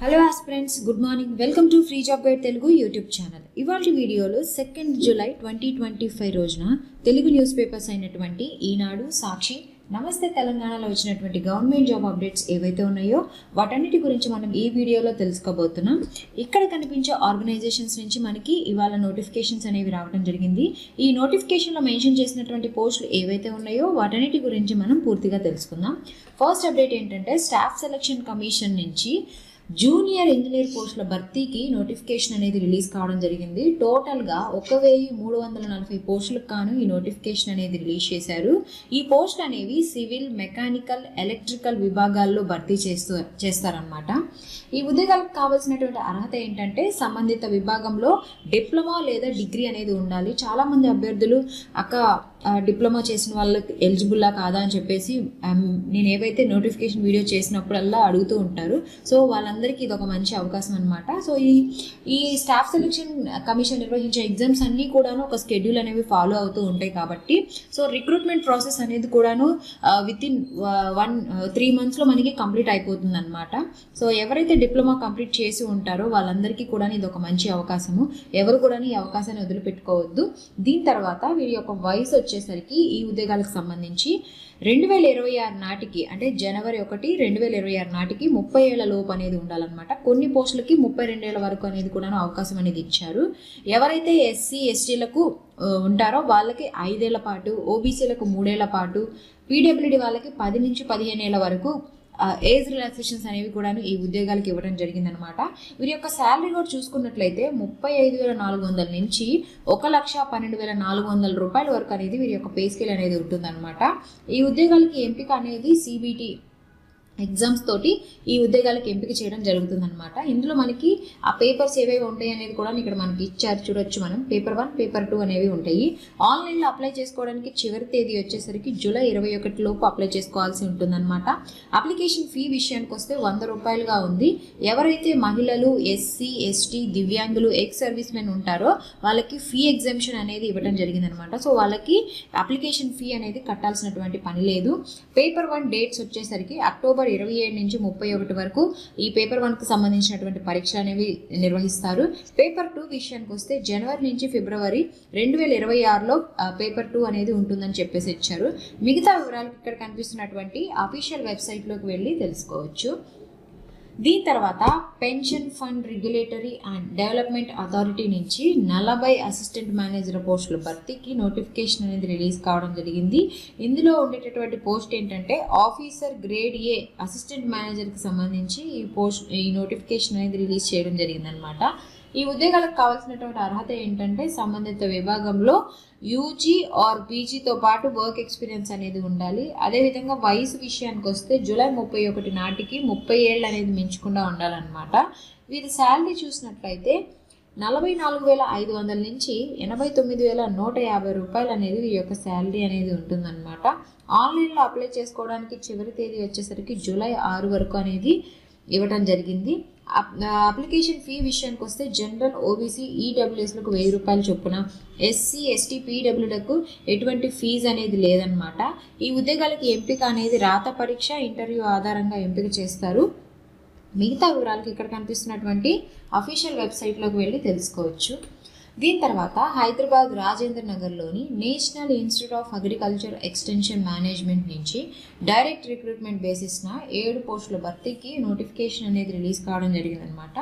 Hello aspirants, good morning. Welcome to free job guide Telugu YouTube channel. ఇవాళ వీడియోలో 2 July 2025 రోజున Telugu news papers అయినటువంటి ఈనాడు, సాక్షి, నమస్తే తెలంగాణలో వచ్చినటువంటి గవర్నమెంట్ జాబ్ అప్డేట్స్ ఏవైతే ఉన్నాయో వాటన్నిటి గురించి మనం ఈ వీడియోలో తెలుసుకోబోతున్నాం. ఇక్కడ కనిపించే ఆర్గనైజేషన్స్ నుంచి మనకి ఇవాళ నోటిఫికేషన్స్ అనేవి రావడం జరిగింది. ఈ నోటిఫికేషన్లో మెన్షన్ చేసినటువంటి పోస్టులు ఏవైతే ఉన్నాయో వాటన్నిటి గురించి మనం పూర్తిగా తెలుసుకుందాం. ఫస్ట్ అప్డేట్ ఏంటంటే స్టాఫ్ సెలక్షన్ కమిషన్ నుంచి జూనియర్ ఇంజనీర్ పోస్టుల భర్తీకి నోటిఫికేషన్ అనేది రిలీజ్ కావడం జరిగింది. టోటల్గా 1340 పోస్టులకు గాను ఈ నోటిఫికేషన్ అనేది రిలీజ్ చేశారు. ఈ పోస్టులు అనేవి సివిల్, మెకానికల్, ఎలక్ట్రికల్ విభాగాల్లో భర్తీ చేస్తారనమాట. ఈ ఉద్యోగాలకు కావాల్సినటువంటి అర్హత ఏంటంటే సంబంధిత విభాగంలో డిప్లొమా లేదా డిగ్రీ అనేది ఉండాలి. చాలామంది అభ్యర్థులు డిప్లొమా చేసిన వాళ్ళకి ఎలిజిబుల్లా కాదా అని చెప్పేసి నేను ఏవైతే నోటిఫికేషన్ వీడియో చేసినప్పుడల్లా అడుగుతూ ఉంటారు. సో వాళ్ళందరికీ ఇది ఒక మంచి అవకాశం అనమాట. సో ఈ స్టాఫ్ సెలక్షన్ కమిషన్ నిర్వహించే ఎగ్జామ్స్ అన్నీ కూడాను ఒక షెడ్యూల్ అనేవి ఫాలో అవుతూ ఉంటాయి కాబట్టి సో రిక్రూట్మెంట్ ప్రాసెస్ అనేది కూడాను విత్ ఇన్ 3 monthsలో మనకి కంప్లీట్ అయిపోతుంది అనమాట. సో ఎవరైతే డిప్లొమా కంప్లీట్ చేసి ఉంటారో వాళ్ళందరికీ కూడా ఇది ఒక మంచి అవకాశము. ఎవరు కూడా ఈ అవకాశాన్ని వదిలిపెట్టుకోవద్దు. దీని తర్వాత వీరి యొక్క వయసు వచ్చేసరికి ఈ ఉద్యోగాలకు సంబంధించి 2026 నాటికి అంటే జనవరి 1, 2026 నాటికి 30 ఏళ్ల లోపు అనేది ఉండాలన్నమాట. కొన్ని పోస్టులకి 32 ఏళ్ల వరకు అనేది కూడా అవకాశం అనేది ఇచ్చారు. ఎవరైతే ఎస్సీ ఎస్టీలకు ఉంటారో వాళ్ళకి 5 ఏళ్ల పాటు, ఓబీసీలకు 3 ఏళ్ల పాటు, పీడబ్ల్యూడీ వాళ్ళకి 10 నుంచి 15 ఏళ్ల వరకు ఏజ్ రిలాక్సేషన్స్ అనేవి కూడా ఈ ఉద్యోగాలకు ఇవ్వడం జరిగిందనమాట. వీరి యొక్క శాలరీ కూడా చూసుకున్నట్లయితే 35,400 నుంచి 1,12,400 రూపాయల వరకు అనేది వీరి యొక్క పే స్కేల్ అనేది ఉంటుందన్నమాట. ఈ ఉద్యోగాలకి ఎంపిక అనేది సిబిటి ఎగ్జామ్స్ తోటి ఈ ఉద్యోగాలకు ఎంపిక చేయడం జరుగుతుందన్నమాట. ఇందులో మనకి ఆ పేపర్స్ ఏవేవి ఉంటాయి అనేది కూడా ఇక్కడ మనకి ఇచ్చారు, చూడొచ్చు మనం. పేపర్ 1, పేపర్ 2 అనేవి ఉంటాయి. ఆన్లైన్లో అప్లై చేసుకోవడానికి చివరి తేదీ వచ్చేసరికి జూలై 21 లోపు అప్లై చేసుకోవాల్సి ఉంటుందన్నమాట. అప్లికేషన్ ఫీ విషయానికి వస్తే 100 రూపాయలుగా ఉంది. ఎవరైతే మహిళలు, ఎస్సీ ఎస్టీ, దివ్యాంగులు, ఎక్స్ సర్వీస్ మెన్ ఉంటారో వాళ్ళకి ఫీ ఎగ్జామ్షన్ అనేది ఇవ్వడం జరిగిందనమాట. సో వాళ్ళకి అప్లికేషన్ ఫీ అనేది కట్టాల్సినటువంటి పని లేదు. పేపర్ 1 డేట్స్ వచ్చేసరికి అక్టోబర్ 27 నుంచి 31 వరకు ఈ పేపర్ 1కి సంబంధించినటువంటి పరీక్షలు అనేవి నిర్వహిస్తారు. పేపర్ 2 విషయానికి వస్తే జనవరి నుంచి ఫిబ్రవరి 2026లో పేపర్ 2 అనేది ఉంటుందని చెప్పేసి ఇచ్చారు. మిగతా వివరాలు ఇక్కడ కనిపిస్తున్నటువంటి అఫీషియల్ వెబ్సైట్లోకి వెళ్ళి తెలుసుకోవచ్చు. దీని తర్వాత pension fund regulatory and development authority నుంచి 40 అసిస్టెంట్ మేనేజర్ పోస్టుల భర్తీకి నోటిఫికేషన్ అనేది రిలీజ్ కావడం జరిగింది. ఇందులో ఉండేటటువంటి పోస్ట్ ఏంటంటే ఆఫీసర్ గ్రేడ్ ఏ అసిస్టెంట్ మేనేజర్కి సంబంధించి ఈ నోటిఫికేషన్ అనేది రిలీజ్ చేయడం జరిగిందనమాట. ఈ ఉద్యోగాలకు కావాల్సినటువంటి అర్హత ఏంటంటే సంబంధిత విభాగంలో యూజీ ఆర్ పీజీతో పాటు వర్క్ ఎక్స్పీరియన్స్ అనేది ఉండాలి. అదేవిధంగా వయసు విషయానికి వస్తే జూలై 31 నాటికి 30 ఏళ్ళు అనేది మించకుండా ఉండాలన్నమాట. వీరి శాలరీ చూసినట్లయితే 44,500 నుంచి 89,150 రూపాయలు అనేది వీరి యొక్క శాలరీ అనేది ఉంటుందన్నమాట. ఆన్లైన్లో అప్లై చేసుకోవడానికి చివరి తేదీ వచ్చేసరికి జూలై 6 వరకు అనేది ఇవ్వడం జరిగింది. అప్లికేషన్ ఫీ విషయానికి వస్తే జనరల్, ఓబీసీ, ఈడబ్ల్యూఎస్లకు 1000 రూపాయలు చొప్పున, ఎస్సీ ఎస్టీ పీడబ్ల్యూలకు ఎటువంటి ఫీజు అనేది లేదనమాట. ఈ ఉద్యోగాలకి ఎంపిక అనేది రాత పరీక్ష, ఇంటర్వ్యూ ఆధారంగా ఎంపిక చేస్తారు. మిగతా వివరాలకు ఇక్కడ కనిపిస్తున్నటువంటి అఫీషియల్ వెబ్సైట్లోకి వెళ్ళి తెలుసుకోవచ్చు. దీని తర్వాత హైదరాబాద్ రాజేంద్ర నగర్లోని national institute of agriculture extension management నుంచి డైరెక్ట్ రిక్రూట్మెంట్ బేసిస్న 7 పోస్టుల భర్తీకి నోటిఫికేషన్ అనేది రిలీజ్ కావడం జరిగిందనమాట.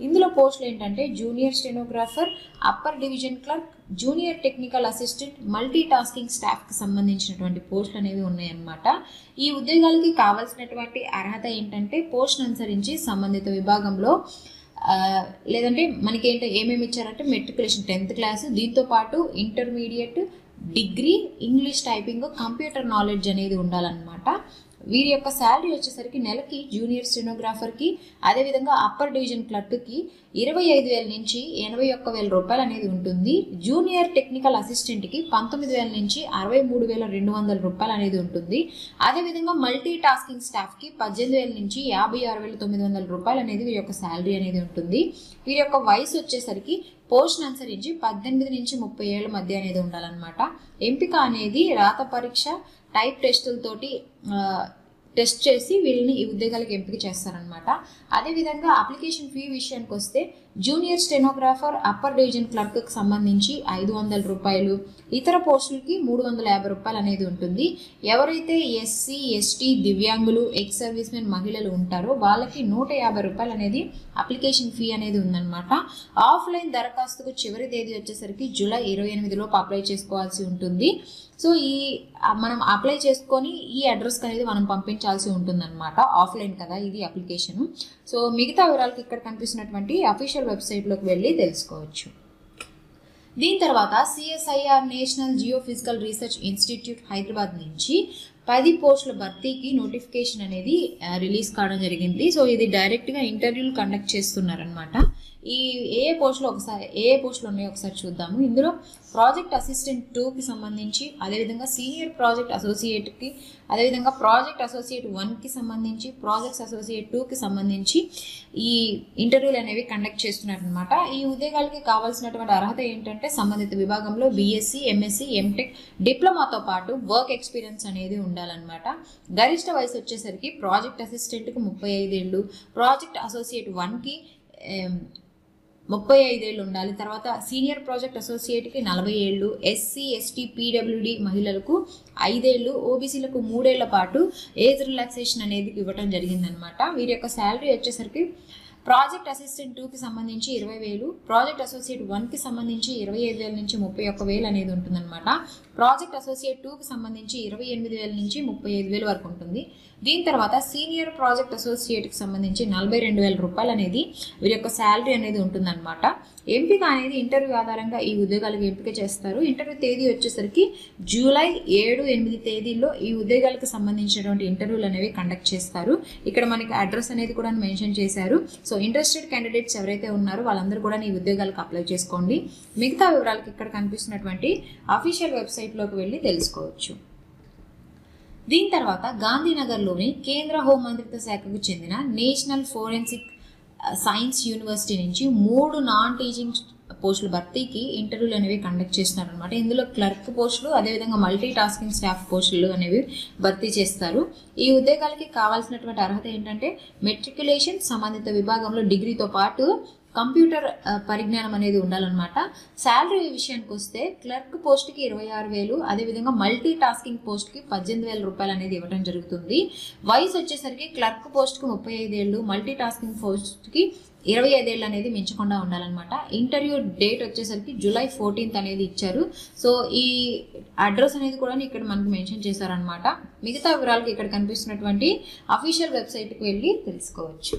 ఇందులో పోస్టులు ఏంటంటే junior stenographer, upper division clerk, junior technical assistant, multi tasking స్టాఫ్కి సంబంధించినటువంటి పోస్టులు అనేవి ఉన్నాయన్నమాట. ఈ ఉద్యోగాలకి కావాల్సినటువంటి అర్హత ఏంటంటే పోస్టును అనుసరించి సంబంధిత విభాగంలో లేదంటే మనకి ఏమేమి ఇచ్చారంటే మెట్రికులేషన్ 10th క్లాస్, దీంతో పాటు intermediate, degree, English typing, computer knowledge అనేది ఉండాలన్నమాట. వీరి యొక్క శాలరీ వచ్చేసరికి నెలకి జూనియర్ స్టెనోగ్రాఫర్కి, అదేవిధంగా అప్పర్ డివిజన్ క్లర్క్కి 25,000 నుంచి 81,000 రూపాయలు అనేది ఉంటుంది. జూనియర్ టెక్నికల్ అసిస్టెంట్కి 19,000 నుంచి 63,200 రూపాయలు అనేది ఉంటుంది. అదేవిధంగా మల్టీ టాస్కింగ్ స్టాఫ్కి 18,000 నుంచి 56,900 రూపాయలు అనేది వీరి యొక్క శాలరీ అనేది ఉంటుంది. వీరి యొక్క వయసు వచ్చేసరికి పోస్ట్ను అనుసరించి 18 నుంచి 30 ఏళ్ల మధ్య అనేది ఉండాలన్నమాట. ఎంపిక అనేది రాత పరీక్ష, టైప్ టెస్టులతోటి టెస్ట్ చేసి వీళ్ళని ఈ ఉద్యోగాలకు ఎంపిక చేస్తారనమాట. అదేవిధంగా అప్లికేషన్ ఫీ విషయానికి వస్తే జూనియర్ స్టెనోగ్రాఫర్ అప్పర్ డివిజన్ క్లర్క్కి సంబంధించి 500 రూపాయలు, ఇతర పోస్టులకి 350 రూపాయలు అనేది ఉంటుంది. ఎవరైతే ఎస్సీ ఎస్టీ దివ్యాంగులు ఎక్స్ సర్వీస్ మెన్ మహిళలు ఉంటారో వాళ్ళకి 150 రూపాయలు అనేది అప్లికేషన్ ఫీ అనేది ఉందన్నమాట. ఆఫ్లైన్ దరఖాస్తుకు చివరి తేదీ వచ్చేసరికి జూలై 28 లోపు అప్లై చేసుకోవాల్సి ఉంటుంది. సో మనం అప్లై చేసుకొని ఈ అడ్రస్కి అనేది మనం పంపించాల్సి ఉంటుందన్నమాట. ఆఫ్లైన్ కదా ఇది అప్లికేషన్. సో మిగతా వివరాలకు ఇక్కడ కనిపిస్తున్నటువంటి అఫీషియల్ వెబ్సైట్లోకి వెళ్ళి తెలుసుకోవచ్చు. దీని తర్వాత CSIR national geophysical research institute Hyderabad నుంచి 10 పోస్టుల భర్తీకి నోటిఫికేషన్ అనేది రిలీజ్ కావడం జరిగింది. సో ఇది డైరెక్ట్గా ఇంటర్వ్యూలు కండక్ట్ చేస్తున్నారనమాట. ఏ పోస్టులు ఉన్నాయో ఒకసారి చూద్దాము. ఇందులో ప్రాజెక్ట్ అసిస్టెంట్ 2కి సంబంధించి, అదేవిధంగా సీనియర్ ప్రాజెక్ట్ అసోసియేట్కి, అదేవిధంగా ప్రాజెక్ట్ అసోసియేట్ 1కి సంబంధించి, ప్రాజెక్ట్స్ అసోసియేట్ 2కి సంబంధించి ఈ ఇంటర్వ్యూలు అనేవి కండక్ట్ చేస్తున్నారనమాట. ఈ ఉద్యోగాలకి కావాల్సినటువంటి అర్హత ఏంటంటే సంబంధిత విభాగంలో బీఎస్సీ, ఎంఎస్సీ, ఎంటెక్, డిప్లొమాతో పాటు వర్క్ ఎక్స్పీరియన్స్ అనేది ఉండాలన్నమాట. గరిష్ట వయసు వచ్చేసరికి ప్రాజెక్ట్ అసిస్టెంట్కి 35 ఏళ్ళు, ప్రాజెక్ట్ అసోసియేట్ 1కి 35 ఏళ్ళు ఉండాలి. తర్వాత సీనియర్ ప్రాజెక్ట్ అసోసియేట్కి 40 ఏళ్ళు, ఎస్సీ ఎస్టీ పీడబ్ల్యూడి మహిళలకు 5 ఏళ్ళు, ఓబీసీలకు 3 ఏళ్ల పాటు ఏజ్ రిలాక్సేషన్ అనేది ఇవ్వడం జరిగిందనమాట. వీరి యొక్క శాలరీ వచ్చేసరికి ప్రాజెక్ట్ అసిస్టెంట్ 2కి సంబంధించి 20,000, ప్రాజెక్ట్ అసోసియేట్ 1కి సంబంధించి 25,000 నుంచి 31,000 అనేది ఉంటుందన్నమాట. ప్రాజెక్ట్ అసోసియేట్ 2కి సంబంధించి 28,000 నుంచి 35,000 వరకు ఉంటుంది. దీని తర్వాత సీనియర్ ప్రాజెక్ట్ అసోసియేట్కి సంబంధించి 42,000 రూపాయలు అనేది వీరి యొక్క శాలరీ అనేది ఉంటుందన్నమాట. ఎంపిక అనేది ఇంటర్వ్యూ ఆధారంగా ఈ ఉద్యోగాలకు ఎంపిక చేస్తారు. ఇంటర్వ్యూ తేదీ వచ్చేసరికి జూలై 7, 8 తేదీల్లో ఈ ఉద్యోగాలకు సంబంధించినటువంటి ఇంటర్వ్యూలు అనేవి కండక్ట్ చేస్తారు. ఇక్కడ మనకి అడ్రస్ అనేది కూడా మెన్షన్ చేశారు. సో ఇంట్రెస్టెడ్ క్యాండిడేట్స్ ఎవరైతే ఉన్నారో వాళ్ళందరూ కూడా ఈ ఉద్యోగాలకు అప్లై చేసుకోండి. మిగతా వివరాలకు ఇక్కడ కనిపిస్తున్నటువంటి అఫీషియల్ వెబ్సైట్లోకి వెళ్ళి తెలుసుకోవచ్చు. దీని తర్వాత గాంధీనగర్లోని కేంద్ర హోంమంత్రిత్వ శాఖకు చెందిన నేషనల్ ఫోరెన్సిక్ సైన్స్ యూనివర్సిటీ నుంచి 3 నాన్ టీచింగ్ పోస్టుల భర్తీకి ఇంటర్వ్యూలు అనేవి కండక్ట్ చేస్తున్నారనమాట. ఇందులో క్లర్క్ పోస్టులు, అదేవిధంగా మల్టీ టాస్కింగ్ స్టాఫ్ పోస్టులు అనేవి భర్తీ చేస్తారు. ఈ ఉద్యోగాలకి కావాల్సినటువంటి అర్హత ఏంటంటే మెట్రికులేషన్, సంబంధిత విభాగంలో డిగ్రీతో పాటు కంప్యూటర్ పరిజ్ఞానం అనేది ఉండాలన్నమాట. శాలరీ విషయానికి వస్తే క్లర్క్ పోస్ట్కి 26,000, అదేవిధంగా మల్టీ టాస్కింగ్ పోస్ట్కి 18,000 రూపాయలు అనేది ఇవ్వడం జరుగుతుంది. వయసు వచ్చేసరికి క్లర్క్ పోస్ట్కి 35 ఏళ్ళు, మల్టీ టాస్కింగ్ పోస్ట్కి 25 ఏళ్ళు అనేది మించకుండా ఉండాలన్నమాట. ఇంటర్వ్యూ డేట్ వచ్చేసరికి జూలై 14 అనేది ఇచ్చారు. సో ఈ అడ్రస్ అనేది కూడా ఇక్కడ మనకు మెన్షన్ చేశారనమాట. మిగతా వివరాలకు ఇక్కడ కనిపిస్తున్నటువంటి అఫీషియల్ వెబ్సైట్కి వెళ్ళి తెలుసుకోవచ్చు.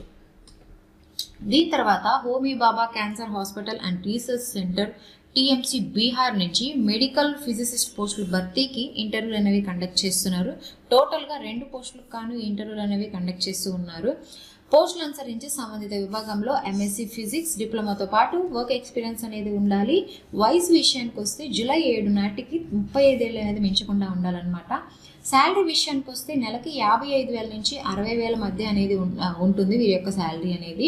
దీని తర్వాత Homi Bhabha cancer hospital and research centre TMC Bihar నుంచి మెడికల్ ఫిజిసిస్ట్ పోస్టుల భర్తీకి ఇంటర్వ్యూలు అనేవి కండక్ట్ చేస్తున్నారు. టోటల్గా 2 పోస్టులకు కాను ఇంటర్వ్యూలు అనేవి కండక్ట్ చేస్తూ ఉన్నారు. పోస్టులు అనుసరించి సంబంధిత విభాగంలో ఎంఎస్సీ ఫిజిక్స్, డిప్లొమాతో పాటు వర్క్ ఎక్స్పీరియన్స్ అనేది ఉండాలి. వయసు విషయానికి వస్తే జూలై 7 నాటికి 35 ఏళ్ళు అనేది మించకుండా ఉండాలన్నమాట. శాలరీ విషయానికి వస్తే నెలకి 55,000 నుంచి 60,000 మధ్య అనేది ఉంటుంది వీరి యొక్క శాలరీ అనేది.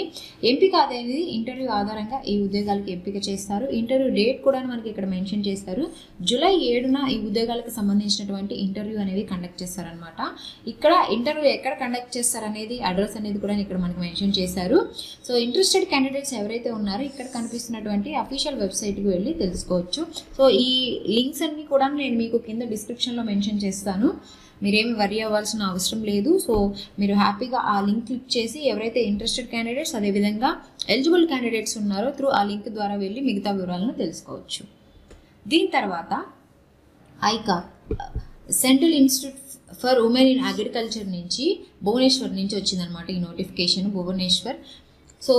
ఎంపిక అనేది ఇంటర్వ్యూ ఆధారంగా ఈ ఉద్యోగాలకు ఎంపిక చేస్తారు. ఇంటర్వ్యూ డేట్ కూడా మనకి ఇక్కడ మెన్షన్ చేస్తారు. జూలై 7న ఈ ఉద్యోగాలకు సంబంధించినటువంటి ఇంటర్వ్యూ అనేది కండక్ట్ చేస్తారనమాట. ఇక్కడ ఇంటర్వ్యూ ఎక్కడ కండక్ట్ చేస్తారనేది అడ్రస్ అనేది కూడా ఇక్కడ మనకి మెన్షన్ చేశారు. సో ఇంట్రెస్టెడ్ క్యాండిడేట్స్ ఎవరైతే ఉన్నారో ఇక్కడ కనిపిస్తున్నటువంటి అఫీషియల్ వెబ్సైట్కి వెళ్ళి తెలుసుకోవచ్చు. సో ఈ లింక్స్ అన్ని కూడా నేను మీకు కింద డిస్క్రిప్షన్లో మెన్షన్ చేస్తాను. మీరేమి వరీ అవ్వాల్సిన అవసరం లేదు. సో మీరు హ్యాపీగా ఆ లింక్ క్లిక్ చేసి ఎవరైతే ఇంట్రెస్టెడ్ క్యాండిడేట్స్, అదేవిధంగా ఎలిజిబుల్ క్యాండిడేట్స్ ఉన్నారో త్రూ ఆ లింక్ ద్వారా వెళ్ళి మిగతా వివరాలను తెలుసుకోవచ్చు. దీని తర్వాత ICAR central institute for women in agriculture నుంచి భువనేశ్వర్ నుంచి వచ్చిందనమాట ఈ నోటిఫికేషన్. భువనేశ్వర్. సో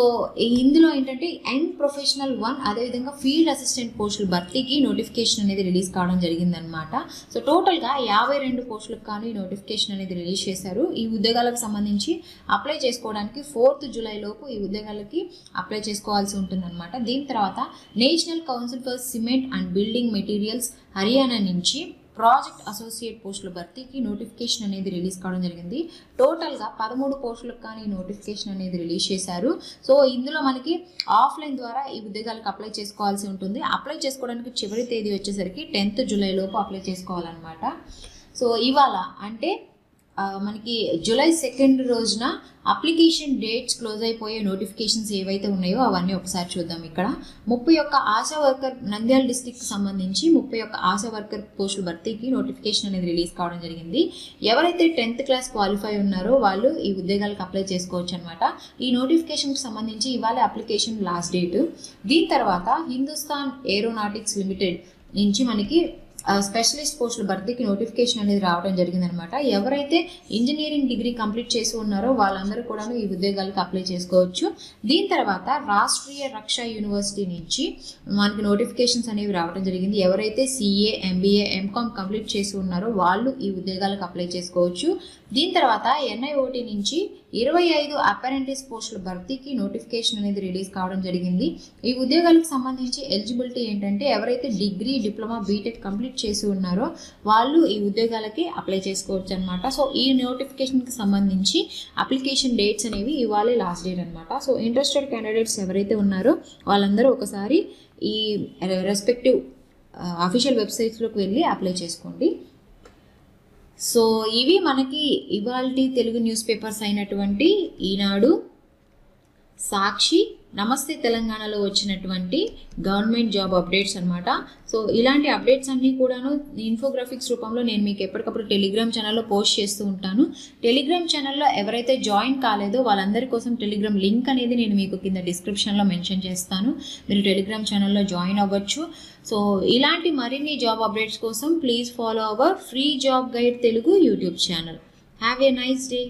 ఇందులో ఏంటంటే ఎండ్ ప్రొఫెషనల్ 1, అదేవిధంగా ఫీల్డ్ అసిస్టెంట్ పోస్టుల భర్తీకి నోటిఫికేషన్ అనేది రిలీజ్ కావడం జరిగిందనమాట. సో టోటల్గా 52 పోస్టులకు కానీ ఈ నోటిఫికేషన్ అనేది రిలీజ్ చేశారు. ఈ ఉద్యోగాలకు సంబంధించి అప్లై చేసుకోవడానికి 4th జూలై లోపు ఈ ఉద్యోగాలకి అప్లై చేసుకోవాల్సి ఉంటుందన్నమాట. దీని తర్వాత national council for cement and building materials Haryana నుంచి ప్రాజెక్ట్ అసోసియేట్ పోస్టుల భర్తీకి నోటిఫికేషన్ అనేది రిలీజ్ కావడం జరిగింది. టోటల్గా 13 పోస్టులకు కానీ నోటిఫికేషన్ అనేది రిలీజ్ చేశారు. సో ఇందులో మనకి ఆఫ్లైన్ ద్వారా ఈ ఉద్యోగాలకు అప్లై చేసుకోవాల్సి ఉంటుంది. అప్లై చేసుకోవడానికి చివరి తేదీ వచ్చేసరికి 10th జూలై లోపు అప్లై చేసుకోవాలన్నమాట. సో ఇవాళ అంటే మనకి జూలై 2 రోజున అప్లికేషన్ డేట్స్ క్లోజ్ అయిపోయే నోటిఫికేషన్స్ ఏవైతే ఉన్నాయో అవన్నీ ఒకసారి చూద్దాం. ఇక్కడ 31 ఆశా వర్కర్ నంద్యాల డిస్ట్రిక్ట్కి సంబంధించి 31 ఆశా వర్కర్ పోస్టుల భర్తీకి నోటిఫికేషన్ అనేది రిలీజ్ కావడం జరిగింది. ఎవరైతే 10th క్లాస్ క్వాలిఫై ఉన్నారో వాళ్ళు ఈ ఉద్యోగాలకు అప్లై చేసుకోవచ్చు అనమాట. ఈ నోటిఫికేషన్కి సంబంధించి ఇవాళ అప్లికేషన్ లాస్ట్ డేట్. దీని తర్వాత హిందుస్థాన్ ఏరోనాటిక్స్ లిమిటెడ్ నుంచి మనకి స్పెషలిస్ట్ పోస్టుల భర్తీకి నోటిఫికేషన్ అనేది రావడం జరిగిందనమాట. ఎవరైతే ఇంజనీరింగ్ డిగ్రీ కంప్లీట్ చేసి ఉన్నారో వాళ్ళందరూ కూడా ఈ ఉద్యోగాలకు అప్లై చేసుకోవచ్చు. దీని తర్వాత రాష్ట్రీయ రక్షా యూనివర్సిటీ నుంచి మనకి నోటిఫికేషన్స్ అనేవి రావడం జరిగింది. ఎవరైతే CA, MBA, MCOM కంప్లీట్ చేసి ఉన్నారో వాళ్ళు ఈ ఉద్యోగాలకు అప్లై చేసుకోవచ్చు. దీని తర్వాత NIOT నుంచి 25 అప్రెంటిస్ పోస్టుల భర్తీకి నోటిఫికేషన్ అనేది రిలీజ్ కావడం జరిగింది. ఈ ఉద్యోగాలకు సంబంధించి ఎలిజిబిలిటీ ఏంటంటే ఎవరైతే డిగ్రీ, డిప్లొమా, బీటెక్ కంప్లీట్ చేసి ఉన్నారో వాళ్ళు ఈ ఉద్యోగాలకి అప్లై చేసుకోవచ్చు అనమాట. సో ఈ నోటిఫికేషన్కి సంబంధించి అప్లికేషన్ డేట్స్ అనేవి ఇవాళే లాస్ట్ డేట్ అనమాట. సో ఇంట్రెస్టెడ్ క్యాండిడేట్స్ ఎవరైతే ఉన్నారో వాళ్ళందరూ ఒకసారి ఈ రెస్పెక్టివ్ అఫీషియల్ వెబ్సైట్స్లోకి వెళ్ళి అప్లై చేసుకోండి. సో ఇవి మనకి ఇవాల్టి తెలుగు న్యూస్ పేపర్స్ అయినటువంటి ఈనాడు, సాక్షి, నమస్తే తెలంగాణలో వచ్చినటువంటి గవర్నమెంట్ జాబ్ అప్డేట్స్ అనమాట. సో ఇలాంటి అప్డేట్స్ అన్నీ కూడాను ఇన్ఫోగ్రాఫిక్స్ రూపంలో నేను మీకు ఎప్పటికప్పుడు టెలిగ్రామ్ ఛానల్లో పోస్ట్ చేస్తూ ఉంటాను. టెలిగ్రామ్ ఛానల్లో ఎవరైతే జాయిన్ కాలేదో వాళ్ళందరి కోసం టెలిగ్రామ్ లింక్ అనేది నేను మీకు కింద డిస్క్రిప్షన్లో మెన్షన్ చేస్తాను. మీరు టెలిగ్రామ్ ఛానల్లో జాయిన్ అవ్వచ్చు. సో ఇలాంటి మరిన్ని జాబ్ అప్డేట్స్ కోసం please follow our free job guide Telugu YouTube channel. Have a nice day.